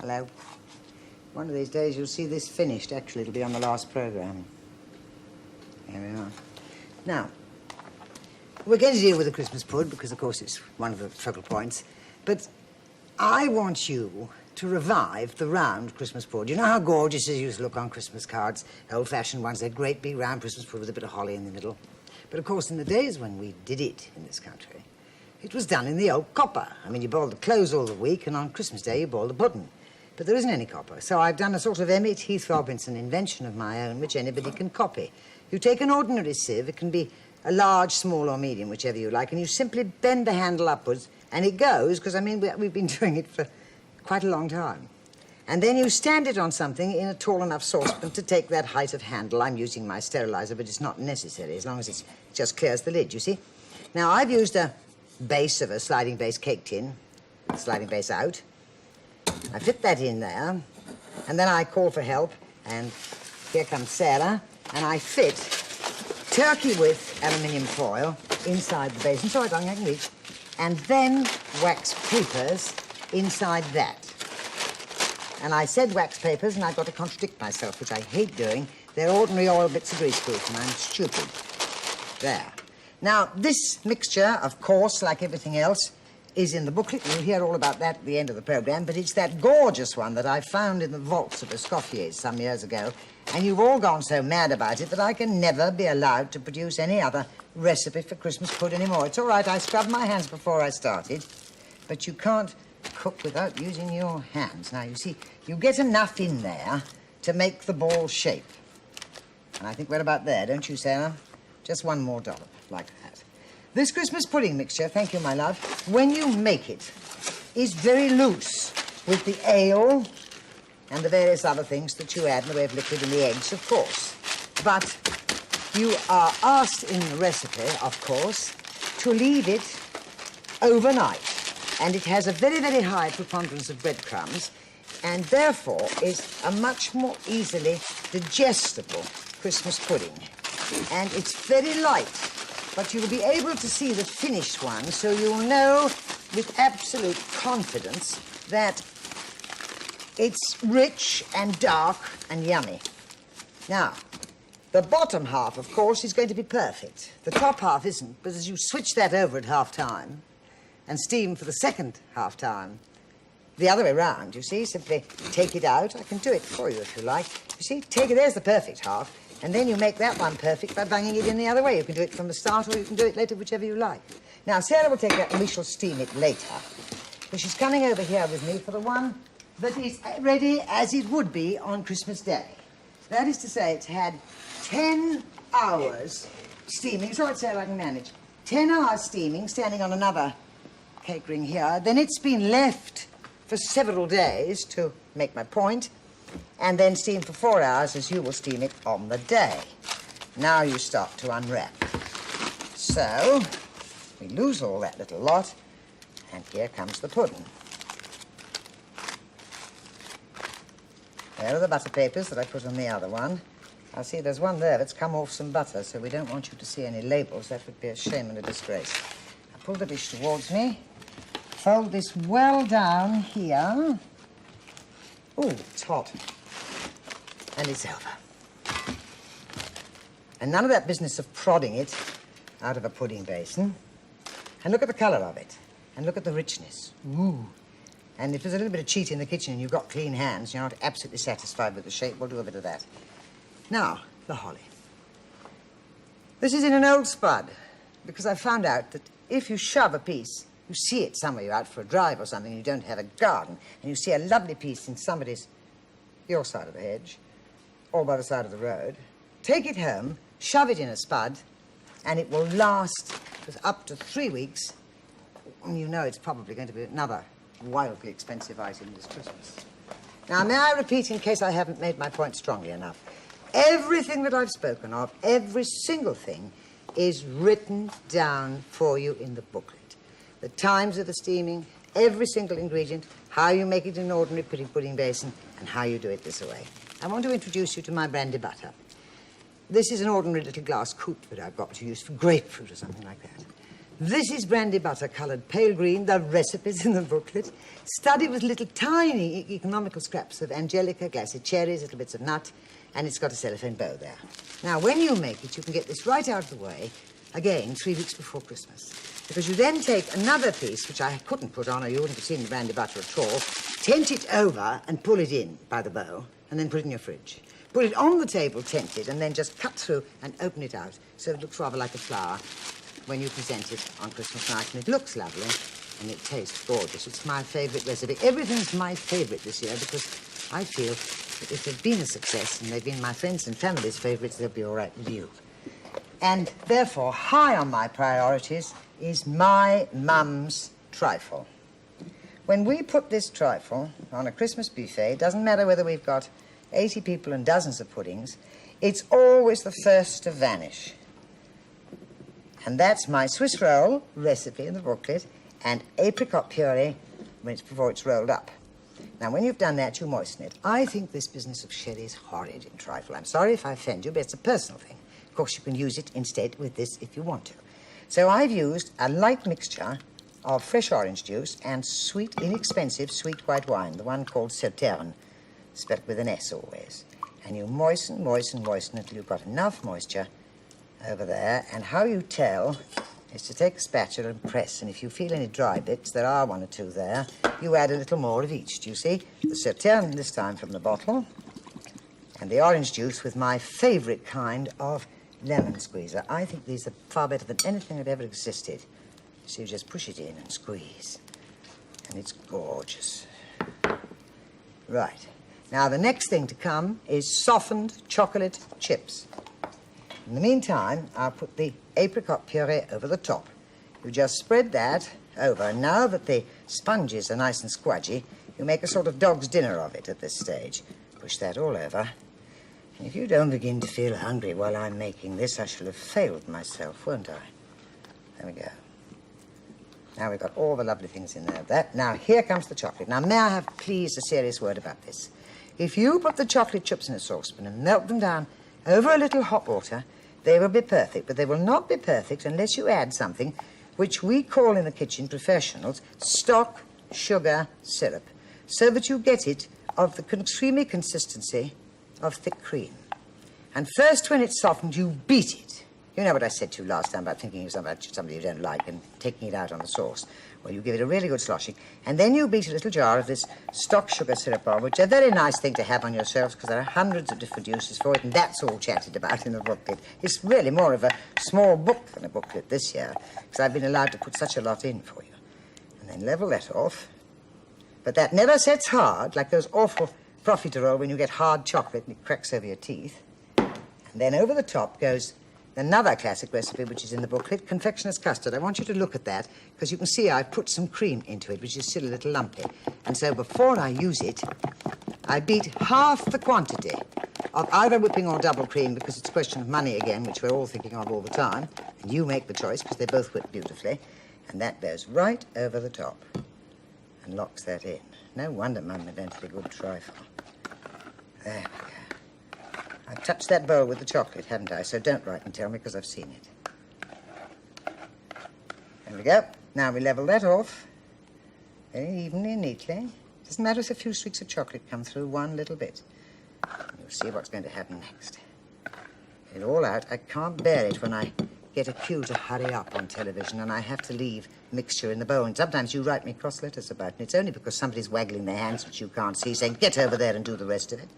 Hello. One of these days you'll see this finished. Actually, it'll be on the last programme. Here we are. Now, we're going to deal with the Christmas pud because, of course, it's one of the focal points. But I want you to revive the round Christmas pud. You know how gorgeous it used to look on Christmas cards? Old-fashioned ones, they're great big round Christmas pud with a bit of holly in the middle. But, of course, in the days when we did it in this country, it was done in the old copper. I mean, you boiled the clothes all the week, and on Christmas Day you boiled the pudding. But there isn't any copper, so I've done a sort of Emmett Heath Robinson invention of my own, which anybody can copy. You take an ordinary sieve, it can be a large, small, or medium, whichever you like, and you simply bend the handle upwards, and it goes, because, I mean, we've been doing it for quite a long time. And then you stand it on something in a tall enough saucepan to take that height of handle. I'm using my sterilizer, but it's not necessary, as long as it just clears the lid, you see? Now, I've used a base of a sliding base cake tin, sliding base out. I fit that in there, and then I call for help, and here comes Sarah, and I fit turkey with aluminium foil inside the basin, so I can reach, and then wax papers inside that. And I said wax papers, and I've got to contradict myself, which I hate doing. They're ordinary oil bits of greaseproof, and I'm stupid. There. Now, this mixture, of course, like everything else, is in the booklet. You'll hear all about that at the end of the programme, but it's that gorgeous one that I found in the vaults of Escoffier's some years ago, and you've all gone so mad about it that I can never be allowed to produce any other recipe for Christmas pud anymore. It's all right, I scrubbed my hands before I started, but you can't cook without using your hands. Now, you see, you get enough in there to make the ball shape. And I think we're about there, don't you, Sarah? Just one more dollop, like that. This Christmas pudding mixture, thank you, my love, when you make it, is very loose with the ale and the various other things that you add in the way of liquid and the eggs, of course. But you are asked in the recipe, of course, to leave it overnight. And it has a very, very high preponderance of breadcrumbs, and therefore is a much more easily digestible Christmas pudding. And it's very light, but you'll be able to see the finished one, so you'll know with absolute confidence that it's rich and dark and yummy. Now, the bottom half, of course, is going to be perfect. The top half isn't, but as you switch that over at half-time and steam for the second half-time, the other way round, you see, simply take it out. I can do it for you if you like. You see, take it, there's the perfect half, and then you make that one perfect by banging it in the other way. You can do it from the start or you can do it later, whichever you like. Now, Sarah will take that and we shall steam it later. But she's coming over here with me for the one that is ready as it would be on Christmas Day. That is to say, it's had 10 hours steaming. It's all right, Sarah, I can manage. 10 hours steaming, standing on another cake ring here. Then it's been left for several days to make my point, and then steam for 4 hours as you will steam it on the day. Now you start to unwrap. So, we lose all that little lot, and here comes the pudding. There are the butter papers that I put on the other one. I see there's one there that's come off some butter, so we don't want you to see any labels. That would be a shame and a disgrace. I pull the dish towards me, fold this well down here. Oh, it's hot. And it's over. And none of that business of prodding it out of a pudding basin. And look at the colour of it. And look at the richness. Ooh. And if there's a little bit of cheat in the kitchen and you've got clean hands, you're not absolutely satisfied with the shape, we'll do a bit of that. Now, the holly. This is in an old spud, because I found out that if you shove a piece, you see it somewhere, you're out for a drive or something, and you don't have a garden, and you see a lovely piece in somebody's, your side of the hedge, or by the side of the road, take it home, shove it in a spud, and it will last for up to 3 weeks, and you know it's probably going to be another wildly expensive item this Christmas. Now, may I repeat, in case I haven't made my point strongly enough, everything that I've spoken of, every single thing, is written down for you in the booklet. The times of the steaming, every single ingredient, how you make it in an ordinary pudding basin, and how you do it this way. I want to introduce you to my brandy butter. This is an ordinary little glass coupe that I've got to use for grapefruit or something like that. This is brandy butter coloured pale green. The recipe's in the booklet. Studded with little tiny economical scraps of angelica, glassy cherries, little bits of nut, and it's got a cellophane bow there. Now, when you make it, you can get this right out of the way, again, 3 weeks before Christmas. Because you then take another piece, which I couldn't put on or you wouldn't have seen the brandy butter at all, tent it over and pull it in by the bow, and then put it in your fridge. Put it on the table, tented, and then just cut through and open it out so it looks rather like a flower when you present it on Christmas night. And it looks lovely, and it tastes gorgeous. It's my favourite recipe. Everything's my favourite this year because I feel that if they've been a success and they've been my friends and family's favourites, they'll be all right with you. And therefore, high on my priorities is my mum's trifle. When we put this trifle on a Christmas buffet, it doesn't matter whether we've got 80 people and dozens of puddings, it's always the first to vanish. And that's my Swiss roll recipe in the booklet and apricot puree before it's rolled up. Now, when you've done that, you moisten it. I think this business of sherry is horrid in trifle. I'm sorry if I offend you, but it's a personal thing. Of course, you can use it instead with this if you want to. So I've used a light mixture of fresh orange juice and sweet, inexpensive sweet white wine, the one called Sauterne, spelled with an S always. And you moisten, moisten, moisten until you've got enough moisture over there. And how you tell is to take a spatula and press. And if you feel any dry bits, there are 1 or 2 there, you add a little more of each. Do you see? The Sauterne this time from the bottle, and the orange juice with my favourite kind of lemon squeezer. I think these are far better than anything that ever existed. So you just push it in and squeeze. And it's gorgeous. Right. Now, the next thing to come is softened chocolate chips. In the meantime, I'll put the apricot puree over the top. You just spread that over. And now that the sponges are nice and squudgy, you make a sort of dog's dinner of it at this stage. Push that all over. And if you don't begin to feel hungry while I'm making this, I shall have failed myself, won't I? There we go. Now we've got all the lovely things in there. Now, here comes the chocolate. Now, may I have, please, a serious word about this? If you put the chocolate chips in a saucepan and melt them down over a little hot water, they will be perfect, but they will not be perfect unless you add something which we call in the kitchen, professionals, stock sugar syrup, so that you get it of the creamy consistency of thick cream. And first, when it's softened, you beat it. You know what I said to you last time about thinking of somebody you don't like and taking it out on the sauce. Well, you give it a really good sloshing, and then you beat a little jar of this stock sugar syrup on, which is a very nice thing to have on your shelves because there are hundreds of different uses for it, and that's all chatted about in the booklet. It's really more of a small book than a booklet this year, because I've been allowed to put such a lot in for you. And then level that off. But that never sets hard, like those awful profiterole when you get hard chocolate and it cracks over your teeth. And then over the top goes another classic recipe which is in the booklet, confectioner's custard. I want you to look at that because you can see I've put some cream into it, which is still a little lumpy. And so before I use it, I beat half the quantity of either whipping or double cream because it's a question of money again, which we're all thinking of all the time. And you make the choice because they both whip beautifully. And that goes right over the top and locks that in. No wonder Mum invented a good trifle. There we go. I've touched that bowl with the chocolate, haven't I? So don't write and tell me, because I've seen it. There we go. Now we level that off very evenly and neatly. Doesn't matter if a few streaks of chocolate come through, one little bit. You'll see what's going to happen next. Get it all out. I can't bear it when I get a cue to hurry up on television and I have to leave mixture in the bowl. And sometimes you write me cross letters about it, and it's only because somebody's waggling their hands, which you can't see, saying, get over there and do the rest of it.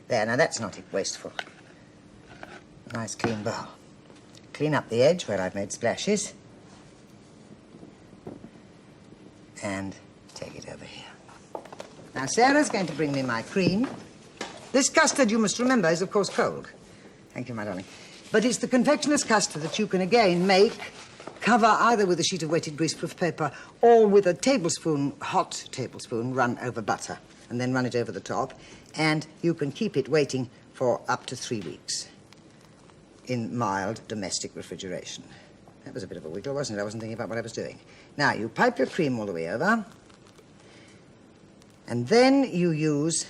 There, now that's not wasteful. Nice clean bowl. Clean up the edge where I've made splashes. And take it over here. Now, Sarah's going to bring me my cream. This custard, you must remember, is of course cold. Thank you, my darling. But it's the confectioner's custard that you can again make, cover either with a sheet of wetted greaseproof paper or with a tablespoon, hot tablespoon, run over butter, and then run it over the top. And you can keep it waiting for up to 3 weeks in mild domestic refrigeration. That was a bit of a wiggle, wasn't it? I wasn't thinking about what I was doing. Now, you pipe your cream all the way over, and then you use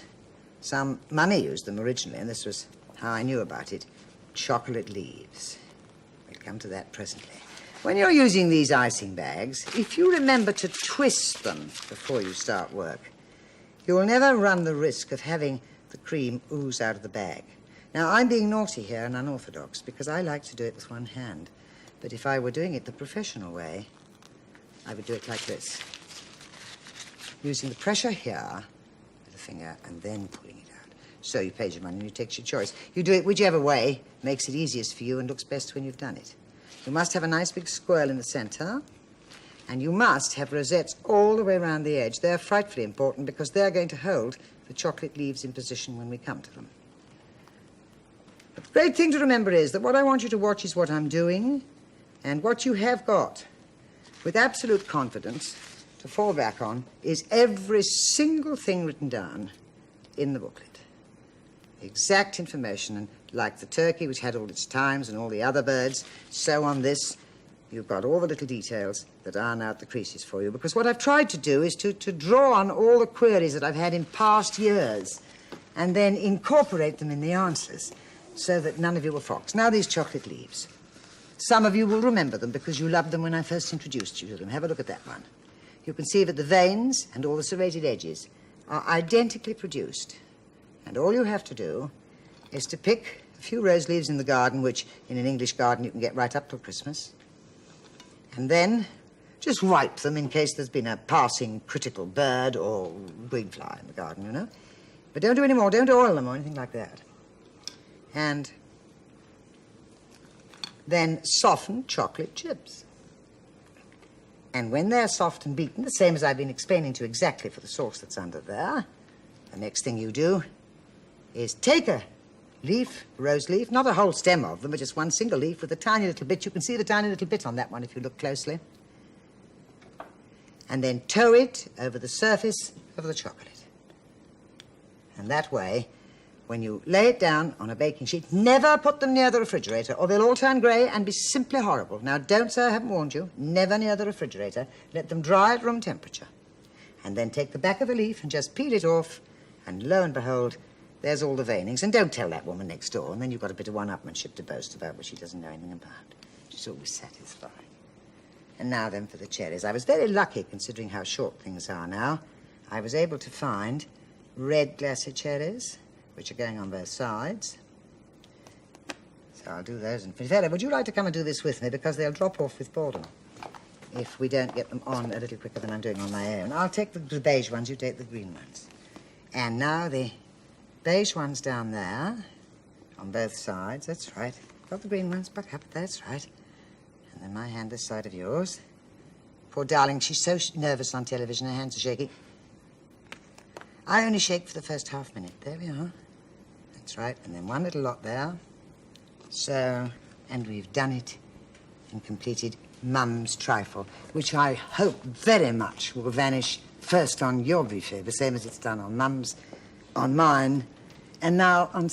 some... Mummy used them originally, and this was how I knew about it, chocolate leaves. We'll come to that presently. When you're using these icing bags, if you remember to twist them before you start work, you will never run the risk of having the cream ooze out of the bag. Now, I'm being naughty here and unorthodox because I like to do it with one hand. But if I were doing it the professional way, I would do it like this. Using the pressure here with the finger and then pulling it out. So you paid your money and you take your choice. You do it whichever way makes it easiest for you and looks best when you've done it. You must have a nice big swirl in the center, and you must have rosettes all the way around the edge. They're frightfully important because they're going to hold the chocolate leaves in position when we come to them. But the great thing to remember is that what I want you to watch is what I'm doing and what you have got, with absolute confidence, to fall back on is every single thing written down in the booklet. Exact information, and like the turkey, which had all its times, and all the other birds, so on this, you've got all the little details that iron out the creases for you. Because what I've tried to do is to draw on all the queries that I've had in past years and then incorporate them in the answers so that none of you were foxed. Now, these chocolate leaves. Some of you will remember them because you loved them when I first introduced you to them. Have a look at that one. You can see that the veins and all the serrated edges are identically produced. And all you have to do is to pick a few rose leaves in the garden, which in an English garden you can get right up till Christmas, and then just wipe them in case there's been a passing critical bird or green fly in the garden, you know. But don't do any more. Don't oil them or anything like that. And then soften chocolate chips. And when they're soft and beaten, the same as I've been explaining to you exactly for the sauce that's under there, the next thing you do is take a leaf, rose leaf, not a whole stem of them, but just one single leaf with a tiny little bit. You can see the tiny little bit on that one if you look closely. And then tow it over the surface of the chocolate. And that way, when you lay it down on a baking sheet, never put them near the refrigerator or they'll all turn grey and be simply horrible. Now, don't, sir, I haven't warned you, never near the refrigerator. Let them dry at room temperature. And then take the back of the leaf and just peel it off, and lo and behold, there's all the veinings. And don't tell that woman next door, and then you've got a bit of one-upmanship to boast about, which she doesn't know anything about. She's always satisfied. And now then for the cherries. I was very lucky, considering how short things are now. I was able to find red glassy cherries, which are going on both sides. So I'll do those. And Vera, would you like to come and do this with me? Because they'll drop off with boredom if we don't get them on a little quicker than I'm doing on my own. I'll take the beige ones, you take the green ones. And now the beige ones down there, on both sides, that's right. Got the green ones, back up, that's right. And then my hand this side of yours. Poor darling, she's so nervous on television, her hands are shaky. I only shake for the first half minute. There we are. That's right, and then one little lot there. So, and we've done it and completed Mum's trifle, which I hope very much will vanish first on your buffet, the same as it's done on Mum's, on mine, and now on